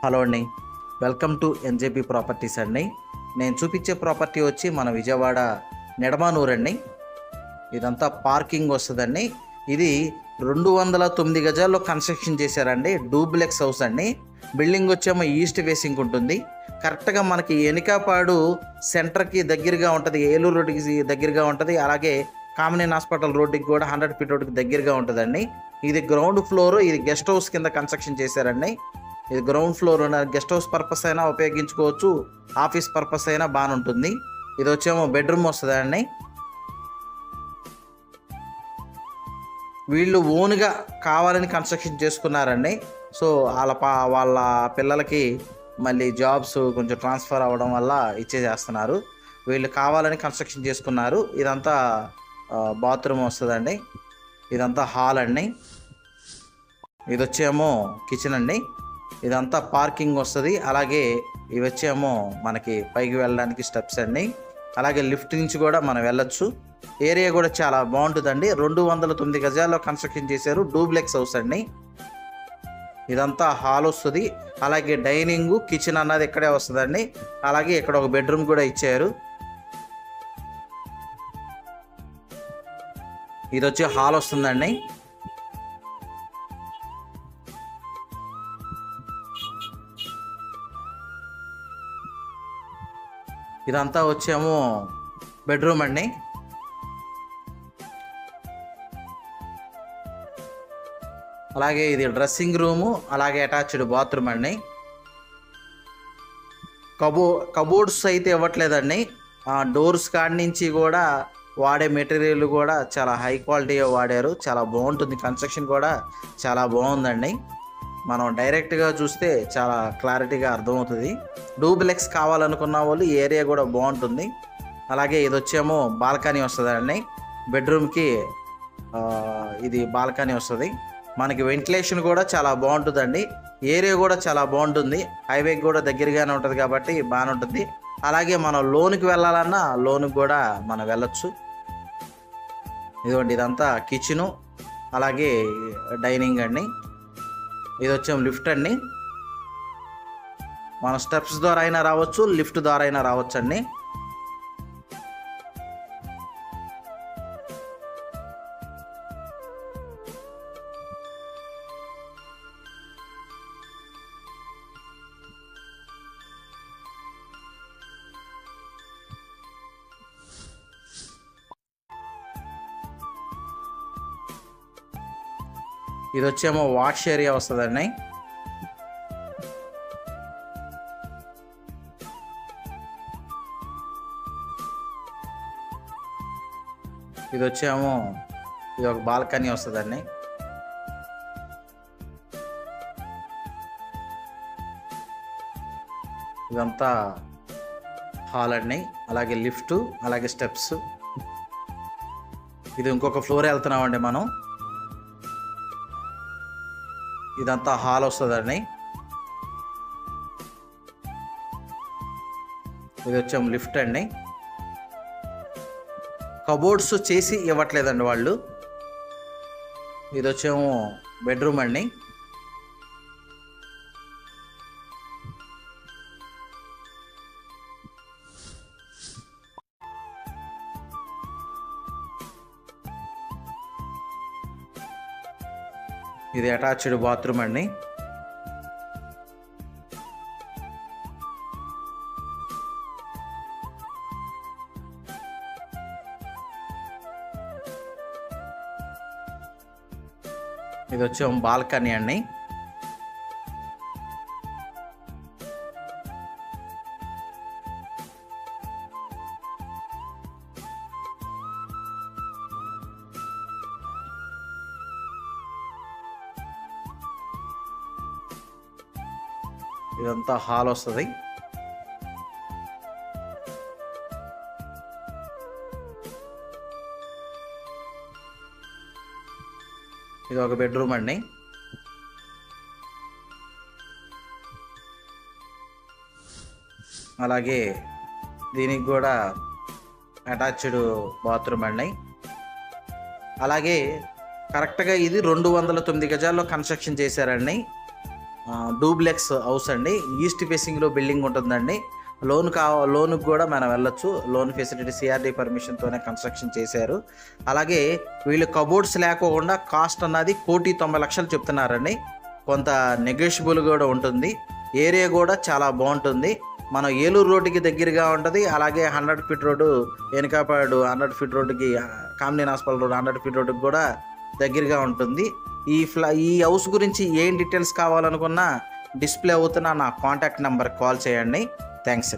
Hello అండి, welcome to NJP properties అండి. నేను చూపించే ప్రాపర్టీ వచ్చి మన విజయవాడ నిడమానూరు అండి. ఇదంతా పార్కింగ్ వస్తుందండి. ఇది 209 గజాల్లో కన్స్ట్రక్షన్ చేశారండి. డూప్లెక్స్ హౌస్ అండి. బిల్డింగ్ వచ్చేమో ఈస్ట్ ఫేసింగ్ ఉంటుంది. కరెక్ట్గా మనకి ఎనికాపాడు సెంటర్కి దగ్గరగా ఉంటుంది, ఏలూరు రోడ్డుకి దగ్గరగా ఉంటుంది. అలాగే కామినేని హాస్పిటల్ రోడ్డుకి కూడా 100 ఫీట్ రోడ్డుకి దగ్గరగా ఉంటుందండి. ఇది గ్రౌండ్ ఫ్లోర్. ఇది గెస్ట్ హౌస్ కింద కన్స్ట్రక్షన్ చేశారండి. ఇది ground floor guest house purpose అయినా ఉపయోగించుకోవచ్చు, ఆఫీస్ పర్పస్ అయినా బాగానే ఉంటుంది. ఇది వచ్చేమో బెడ్రూమ్ వస్తుందండి. వీళ్ళు ఓన్గా కావాలని కన్స్ట్రక్షన్ చేసుకున్నారండి. సో వాళ్ళ పిల్లలకి మళ్ళీ జాబ్స్ కొంచెం ట్రాన్స్ఫర్ అవ్వడం వల్ల ఇచ్చేసేస్తున్నారు. వీళ్ళు కావాలని కన్స్ట్రక్షన్ చేసుకున్నారు. ఇదంతా బాత్రూమ్ వస్తుందండి. ఇదంతా హాల్ అండి. ఇది వచ్చేమో కిచెన్ అండి. ఇదంతా పార్కింగ్ వస్తుంది. అలాగే ఇవి వచ్చేమో మనకి పైకి వెళ్ళడానికి స్టెప్స్ అండి. అలాగే లిఫ్ట్ నుంచి కూడా మనం వెళ్ళొచ్చు. ఏరియా కూడా చాలా బాగుంటుందండి. 209 గజాల్లో కన్స్ట్రక్షన్ చేశారు. డూప్లెక్స్ హౌస్ అండి. ఇదంతా హాల్ వస్తుంది. అలాగే డైనింగ్, కిచెన్ అన్నది ఇక్కడే వస్తుందండి. అలాగే ఇక్కడ ఒక బెడ్రూమ్ కూడా ఇచ్చారు. ఇది వచ్చి హాల్ వస్తుందండి. ఇదంతా వచ్చేమో బెడ్రూమ్ అండి. అలాగే ఇది డ్రెస్సింగ్ రూము, అలాగే అటాచ్డ్ బాత్రూమ్ అండి. కబోర్డ్స్ అయితే ఇవ్వట్లేదండి. డోర్స్ కాడి నుంచి కూడా వాడే మెటీరియల్ కూడా చాలా హై క్వాలిటీ వాడారు. చాలా బాగుంటుంది. కన్స్ట్రక్షన్ కూడా చాలా బాగుందండి. మనం డైరెక్ట్గా చూస్తే చాలా క్లారిటీగా అర్థమవుతుంది. డూప్లెక్స్ కావాలనుకున్న వాళ్ళు ఈ ఏరియా కూడా బాగుంటుంది. అలాగే ఇది వచ్చేమో బాల్కనీ వస్తుందండి. బెడ్రూమ్కి ఇది బాల్కనీ వస్తుంది. మనకి వెంటిలేషన్ కూడా చాలా బాగుంటుందండి. ఏరియా కూడా చాలా బాగుంటుంది. హైవేకి కూడా దగ్గరగానే ఉంటుంది కాబట్టి బాగానే ఉంటుంది. అలాగే మనం లోన్కి వెళ్ళాలన్నా లోన్కి కూడా మనం వెళ్ళొచ్చు. ఇదిగోండి, ఇదంతా కిచెను, అలాగే డైనింగ్ అండి. ఇది వచ్చేమో లిఫ్ట్ అండి. మన స్టెప్స్ ద్వారా అయినా రావచ్చు, లిఫ్ట్ ద్వారా అయినా రావచ్చు అండి. ఇది వచ్చేమో వాష్ ఏరియా వస్తుందండి. ఇది వచ్చేమో ఇది ఒక బాల్కనీ వస్తుందండి. ఇదంతా హాల్ అండి. అలాగే లిఫ్ట్, అలాగే స్టెప్స్. ఇది ఇంకొక ఫ్లోర్ వెళ్తున్నామండి మనం. ఇదంతా హాల్ వస్తుందండి. ఇది వచ్చేమో లిఫ్ట్ అండి. కబోర్డ్స్ చేసి ఇవ్వట్లేదండి వాళ్ళు. ఇది వచ్చేమో బెడ్రూమ్ అండి. ఇది అటాచ్డ్ బాత్రూమ్ అండి. ఇది వచ్చేమో బాల్కనీ అండి. ఇదంతా హాల్ వస్తుంది. ఇది ఒక బెడ్రూమ్ అండి. అలాగే దీనికి కూడా అటాచ్డ్ బాత్రూమ్ అండి. అలాగే కరెక్ట్గా ఇది 209 గజాల్లో కన్స్ట్రక్షన్ చేశారండి. డూప్లెక్స్ హౌస్ అండి. ఈస్ట్ ఫేసింగ్లో బిల్డింగ్ ఉంటుందండి. లోన్కి కూడా మనం వెళ్ళొచ్చు. లోన్ ఫెసిలిటీ సిఆర్డి పర్మిషన్తోనే కన్స్ట్రక్షన్ చేశారు. అలాగే వీళ్ళు కబోర్డ్స్ లేకోకుండా కాస్ట్ అన్నది 1,90,00,000 చెప్తున్నారండి. కొంత నెగోషియబుల్ కూడా ఉంటుంది. ఏరియా కూడా చాలా బాగుంటుంది. మనం ఏలూరు రోడ్డుకి దగ్గరగా ఉంటుంది. అలాగే 100 ఫీట్ రోడ్డు ఎనకాపాడు 100 ఫీట్ రోడ్డుకి కామినేని హాస్పిటల్ రోడ్ 100 ఫీట్ రోడ్డుకి కూడా దగ్గరగా ఉంటుంది. ఈ హౌస్ గురించి ఏం డీటెయిల్స్ కావాలనుకున్నా డిస్ప్లే అవుతున్న నా కాంటాక్ట్ నెంబర్ కాల్ చేయండి. థ్యాంక్స్.